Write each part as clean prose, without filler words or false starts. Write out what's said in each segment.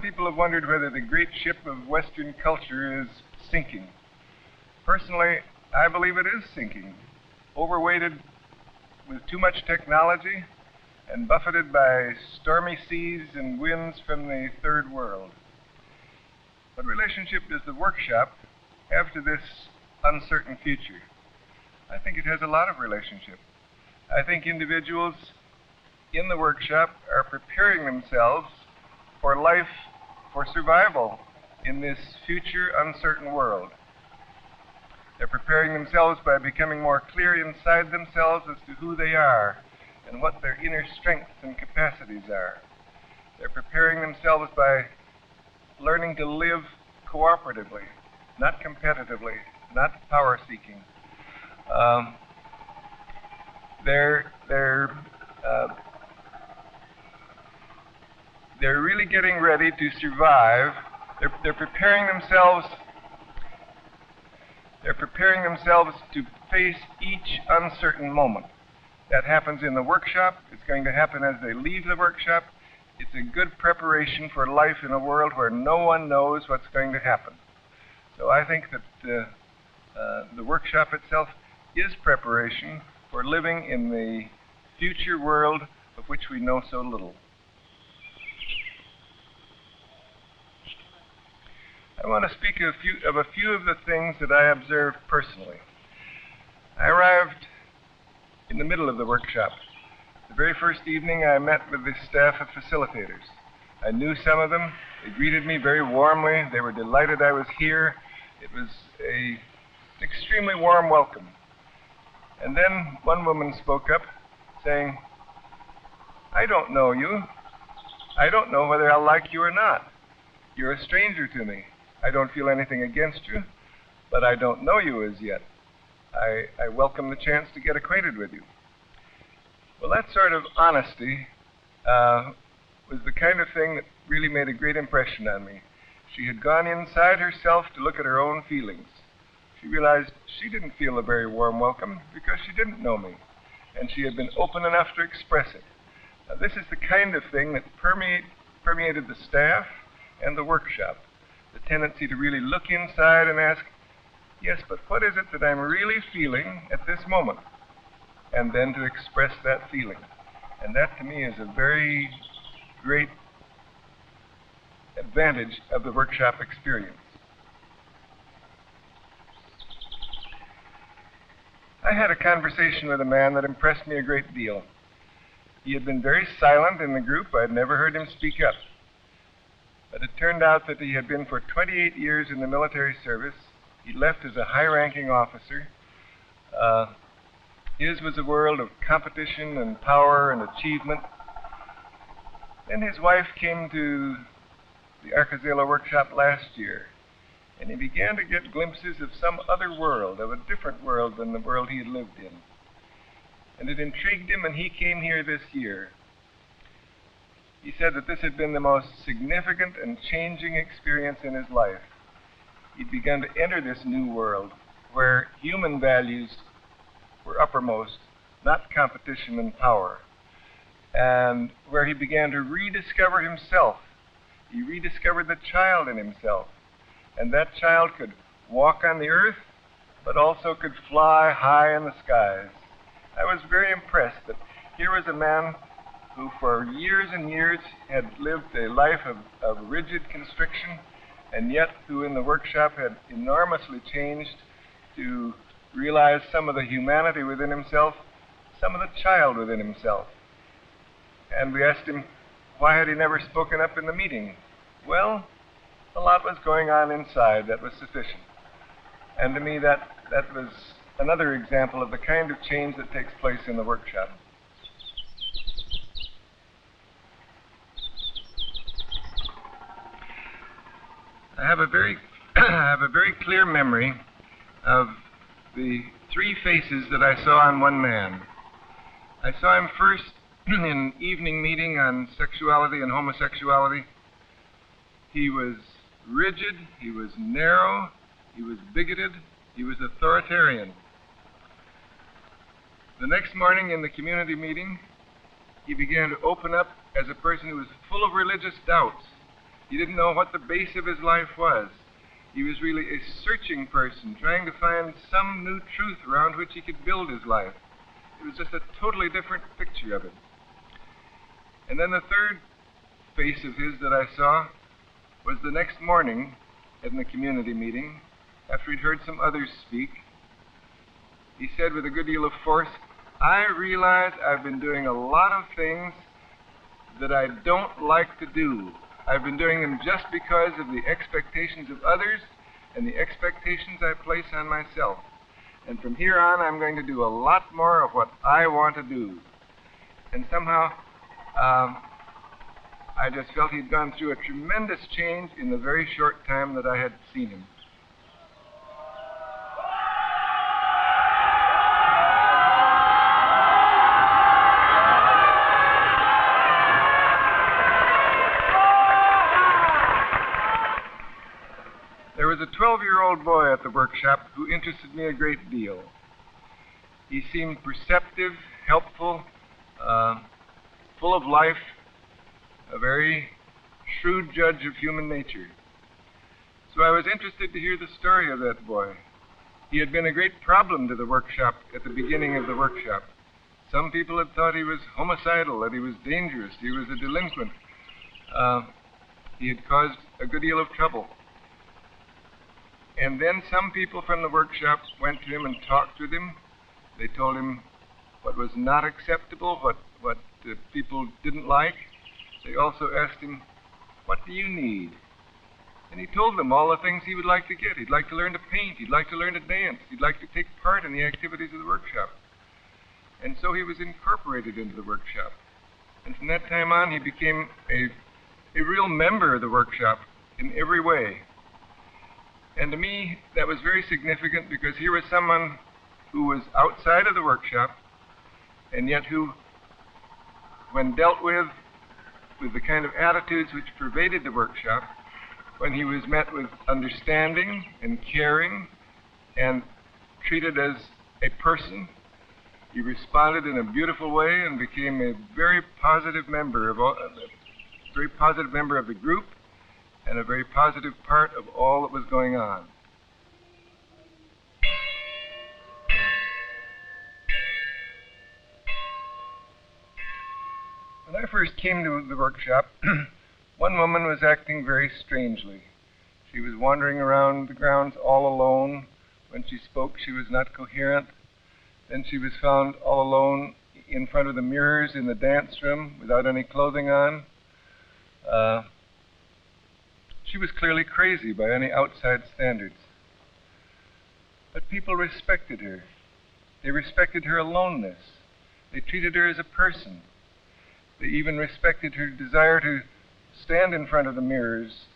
people have wondered whether the great ship of Western culture is sinking. Personally, I believe it is sinking, overweighted with too much technology and buffeted by stormy seas and winds from the third world. What relationship does the workshop have to this uncertain future? I think it has a lot of relationship. I think individuals in the workshop are preparing themselves for life, for survival in this future uncertain world. They're preparing themselves by becoming more clear inside themselves as to who they are and what their inner strengths and capacities are. They're preparing themselves by learning to live cooperatively, not competitively, not power-seeking. They're really getting ready to survive. They're preparing themselves. They're preparing themselves to face each uncertain moment. That happens in the workshop. It's going to happen as they leave the workshop. It's a good preparation for life in a world where no one knows what's going to happen. So I think that the workshop itself is preparation for living in the future world of which we know so little. I want to speak of a few of the things that I observed personally. I arrived in the middle of the workshop. The very first evening I met with the staff of facilitators. I knew some of them. They greeted me very warmly. They were delighted I was here. It was an extremely warm welcome. And then one woman spoke up saying, "I don't know you. I don't know whether I'll like you or not. You're a stranger to me. I don't feel anything against you, but I don't know you as yet. I welcome the chance to get acquainted with you." Well, that sort of honesty was the kind of thing that really made a great impression on me. She had gone inside herself to look at her own feelings. She realized she didn't feel a very warm welcome because she didn't know me, and she had been open enough to express it. Now, this is the kind of thing that permeated the staff and the workshop. The tendency to really look inside and ask, yes, but what is it that I'm really feeling at this moment? And then to express that feeling. And that to me is a very great advantage of the workshop experience. I had a conversation with a man that impressed me a great deal. He had been very silent in the group. I had never heard him speak up. But it turned out that he had been for 28 years in the military service. He left as a high-ranking officer. His was a world of competition and power and achievement. Then his wife came to the Arcozelo workshop last year, and he began to get glimpses of some other world, of a different world than the world he had lived in. And it intrigued him, and he came here this year. He said that this had been the most significant and changing experience in his life. He'd begun to enter this new world where human values were uppermost, not competition and power, and where he began to rediscover himself. He rediscovered the child in himself, and that child could walk on the earth, but also could fly high in the skies. I was very impressed that here was a man who for years and years had lived a life of rigid constriction, and yet who in the workshop had enormously changed to realize some of the humanity within himself, some of the child within himself. And we asked him, why had he never spoken up in the meeting? Well, a lot was going on inside that was sufficient. And to me, that was another example of the kind of change that takes place in the workshop. I have a very clear memory of the three faces that I saw on one man. I saw him first in an evening meeting on sexuality and homosexuality. He was rigid, he was narrow, he was bigoted, he was authoritarian. The next morning in the community meeting, he began to open up as a person who was full of religious doubts. He didn't know what the base of his life was. He was really a searching person, trying to find some new truth around which he could build his life. It was just a totally different picture of it. And then the third face of his that I saw was the next morning in the community meeting, after he'd heard some others speak. He said with a good deal of force, "I realize I've been doing a lot of things that I don't like to do. I've been doing them just because of the expectations of others and the expectations I place on myself. And from here on, I'm going to do a lot more of what I want to do." And somehow, I just felt he'd gone through a tremendous change in the very short time that I had seen him. There was a 12-year-old boy at the workshop who interested me a great deal. He seemed perceptive, helpful, full of life, a very shrewd judge of human nature. So I was interested to hear the story of that boy. He had been a great problem to the workshop at the beginning of the workshop. Some people had thought he was homicidal, that he was dangerous, he was a delinquent. He had caused a good deal of trouble. And then some people from the workshop went to him and talked with him. They told him what was not acceptable, what people didn't like. They also asked him, "What do you need?" And he told them all the things he would like to get. He'd like to learn to paint. He'd like to learn to dance. He'd like to take part in the activities of the workshop. And so he was incorporated into the workshop. And from that time on, he became a real member of the workshop in every way. And to me, that was very significant, because here was someone who was outside of the workshop, and yet who, when dealt with the kind of attitudes which pervaded the workshop, when he was met with understanding and caring and treated as a person, he responded in a beautiful way and became a very positive member of the group and a very positive part of all that was going on. When I first came to the workshop, one woman was acting very strangely. She was wandering around the grounds all alone. When she spoke, she was not coherent. Then she was found all alone in front of the mirrors in the dance room without any clothing on. She was clearly crazy by any outside standards. But people respected her. They respected her aloneness. They treated her as a person. They even respected her desire to stand in front of the mirrors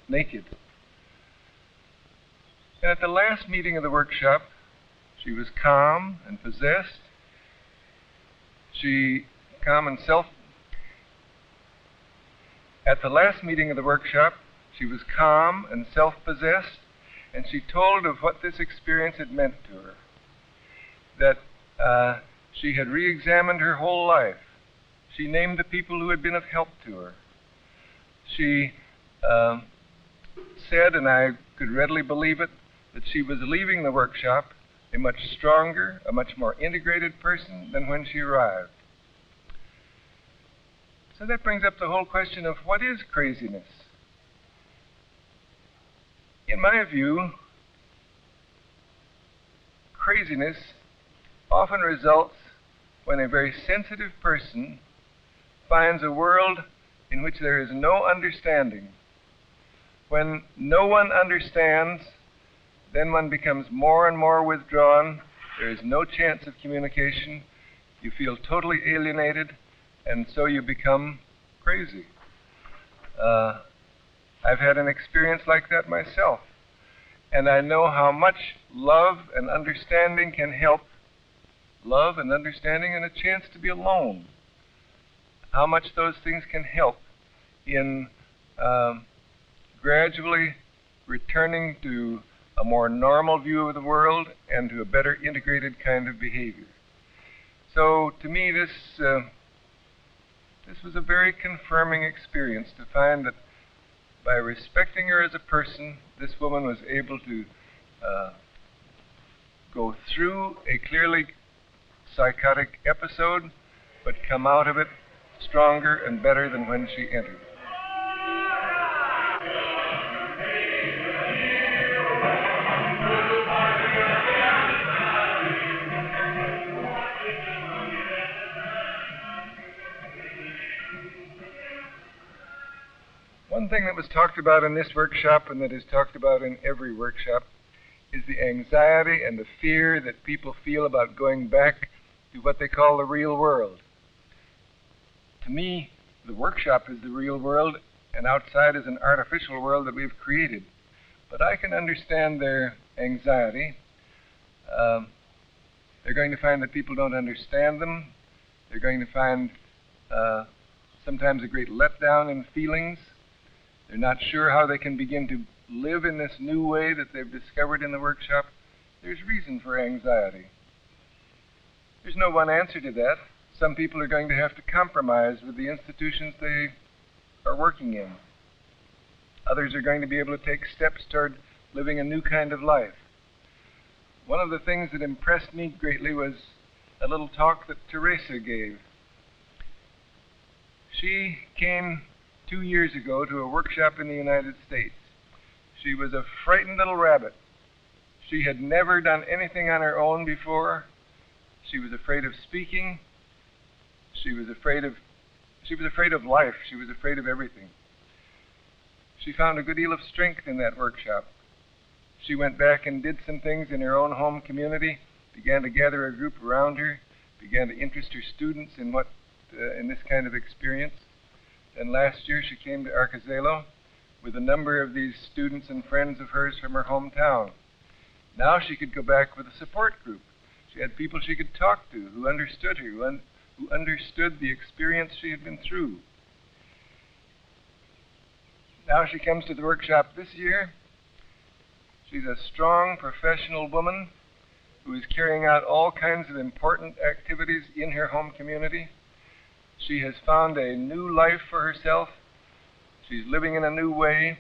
naked. And at the last meeting of the workshop, she was calm and possessed. At the last meeting of the workshop, she was calm and self-possessed, and she told of what this experience had meant to her. That she had re-examined her whole life. She named the people who had been of help to her. She said, and I could readily believe it, that she was leaving the workshop a much stronger, a much more integrated person than when she arrived. So that brings up the whole question of what is craziness? In my view, craziness often results when a very sensitive person finds a world in which there is no understanding. When no one understands, then one becomes more and more withdrawn. There is no chance of communication. You feel totally alienated, and so you become crazy. I've had an experience like that myself, and I know how much love and understanding can help. Love and understanding and a chance to be alone. How much those things can help in gradually returning to a more normal view of the world and to a better integrated kind of behavior. So to me, this was a very confirming experience to find that by respecting her as a person, this woman was able to go through a clearly psychotic episode, but come out of it stronger and better than when she entered. One thing that was talked about in this workshop, and that is talked about in every workshop, is the anxiety and the fear that people feel about going back to what they call the real world. To me, the workshop is the real world, and outside is an artificial world that we've created. But I can understand their anxiety. They're going to find that people don't understand them. They're going to find sometimes a great letdown in feelings. They're not sure how they can begin to live in this new way that they've discovered in the workshop. There's reason for anxiety. There's no one answer to that. Some people are going to have to compromise with the institutions they are working in. Others are going to be able to take steps toward living a new kind of life. One of the things that impressed me greatly was a little talk that Teresa gave. She came 2 years ago to a workshop in the United States. She was a frightened little rabbit. She had never done anything on her own before. She was afraid of speaking. She was afraid of life. She was afraid of everything. She found a good deal of strength in that workshop. She went back and did some things in her own home community, began to gather a group around her, began to interest her students in this kind of experience. And last year she came to Arcozelo with a number of these students and friends of hers from her hometown. Now she could go back with a support group. She had people she could talk to who understood her, who understood the experience she had been through. Now she comes to the workshop this year. She's a strong professional woman who is carrying out all kinds of important activities in her home community. She has found a new life for herself. She's living in a new way.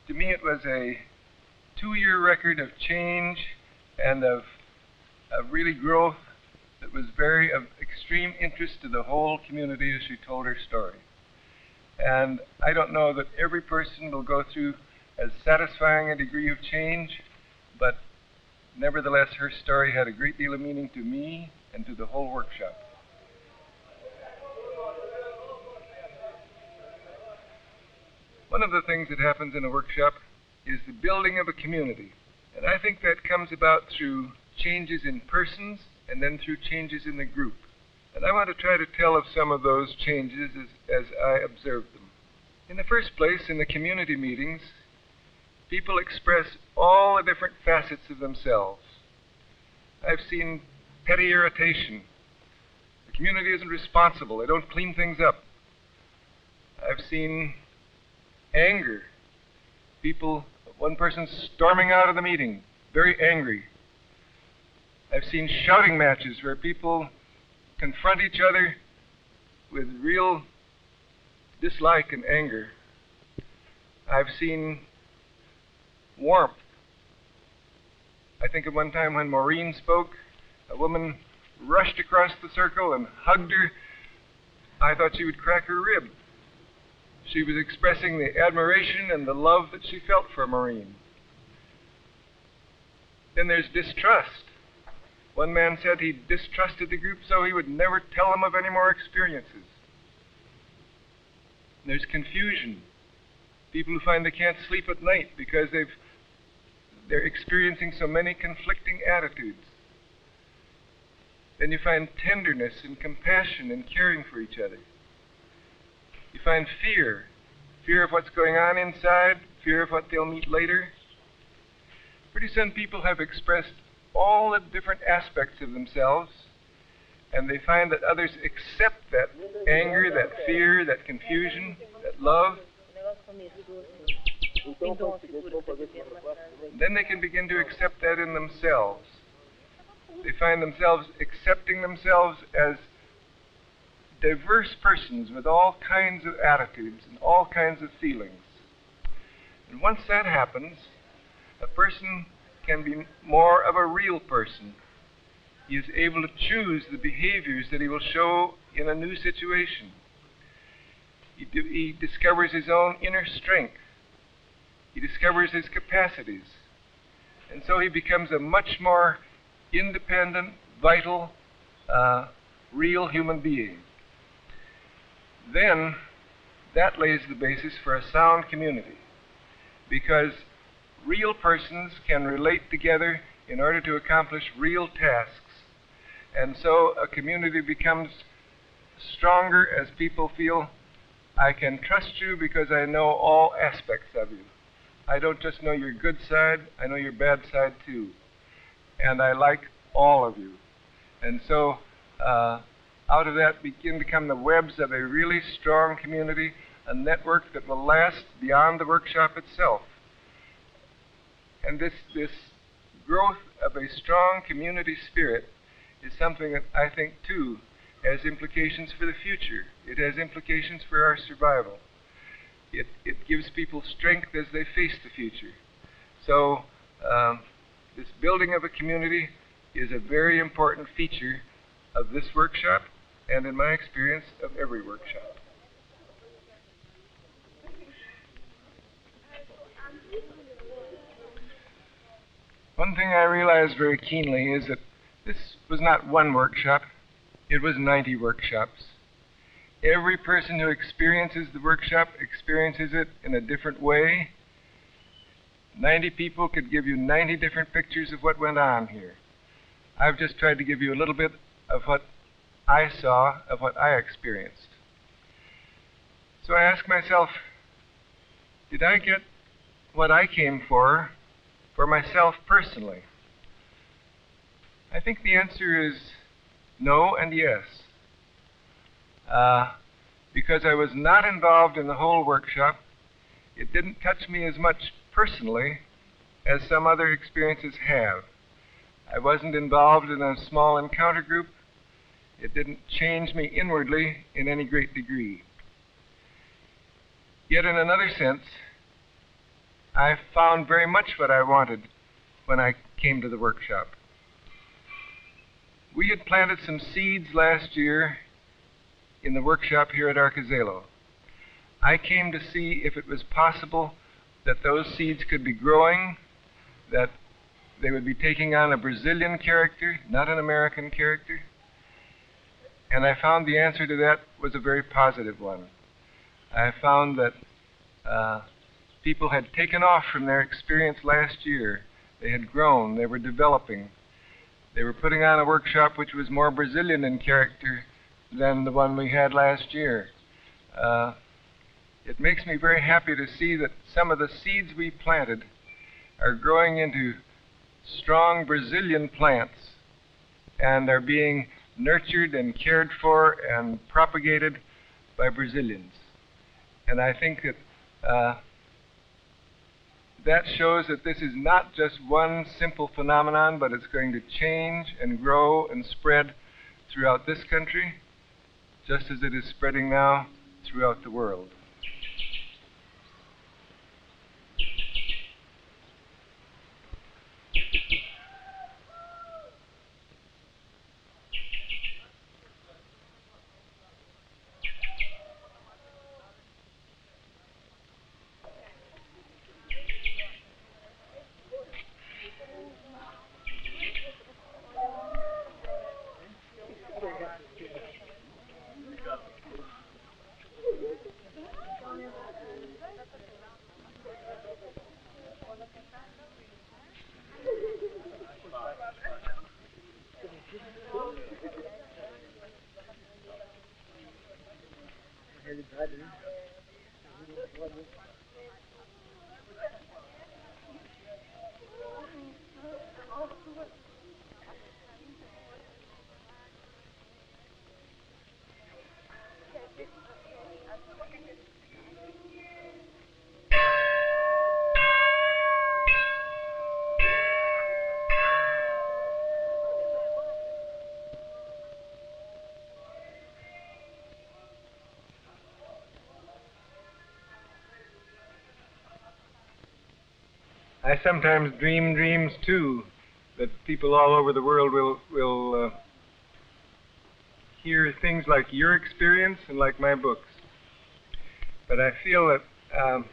To me, it was a 2-year record of change and of really growth that was very of extreme interest to the whole community as she told her story. And I don't know that every person will go through as satisfying a degree of change, but nevertheless her story had a great deal of meaning to me and to the whole workshop. One of the things that happens in a workshop is the building of a community. And I think that comes about through changes in persons and then through changes in the group. And I want to try to tell of some of those changes as I observed them. In the first place, in the community meetings, people express all the different facets of themselves. I've seen petty irritation. The community isn't responsible. They don't clean things up. I've seen anger. One person storming out of the meeting, very angry. I've seen shouting matches where people confront each other with real dislike and anger. I've seen warmth. I think of one time when Maureen spoke, a woman rushed across the circle and hugged her. I thought she would crack her rib. She was expressing the admiration and the love that she felt for Maureen. Then there's distrust. One man said he distrusted the group so he would never tell them of any more experiences. There's confusion. People who find they can't sleep at night because they're experiencing so many conflicting attitudes. Then you find tenderness and compassion and caring for each other. You find fear of what's going on inside, fear of what they'll meet later. Pretty soon people have expressed all the different aspects of themselves, and they find that others accept that anger, that fear, that confusion, that love. Then they can begin to accept that in themselves. They find themselves accepting themselves as diverse persons with all kinds of attitudes and all kinds of feelings. And once that happens, a person can be more of a real person. He is able to choose the behaviors that he will show in a new situation. He discovers his own inner strength. He discovers his capacities. And so he becomes a much more independent, vital, real human being. Then, that lays the basis for a sound community, because real persons can relate together in order to accomplish real tasks. And so a community becomes stronger as people feel, I can trust you because I know all aspects of you. I don't just know your good side, I know your bad side too. And I like all of you. And so out of that begin to come the webs of a really strong community, a network that will last beyond the workshop itself. And this growth of a strong community spirit is something that I think, too, has implications for the future. It has implications for our survival. It gives people strength as they face the future. So this building of a community is a very important feature of this workshop, and in my experience, of every workshop. One thing I realized very keenly is that this was not one workshop, it was 90 workshops. Every person who experiences the workshop experiences it in a different way. 90 people could give you 90 different pictures of what went on here. I've just tried to give you a little bit of what I saw, of what I experienced. So I asked myself, did I get what I came for myself personally? I think the answer is no and yes. Because I was not involved in the whole workshop, it didn't touch me as much personally as some other experiences have. I wasn't involved in a small encounter group. It didn't change me inwardly in any great degree. Yet in another sense, I found very much what I wanted when I came to the workshop. We had planted some seeds last year in the workshop here at Arcozelo. I came to see if it was possible that those seeds could be growing, that they would be taking on a Brazilian character, not an American character. And I found the answer to that was a very positive one. I found that people had taken off from their experience last year. They had grown, they were developing. They were putting on a workshop which was more Brazilian in character than the one we had last year. It makes me very happy to see that some of the seeds we planted are growing into strong Brazilian plants and are being nurtured and cared for and propagated by Brazilians. And I think that that shows that this is not just one simple phenomenon, but it's going to change and grow and spread throughout this country, just as it is spreading now throughout the world. I sometimes dream dreams too, that people all over the world will hear things like your experience and like my books. But I feel that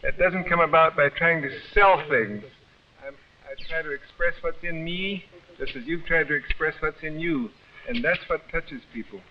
that doesn't come about by trying to sell things. I try to express what's in me, just as you've tried to express what's in you, and that's what touches people.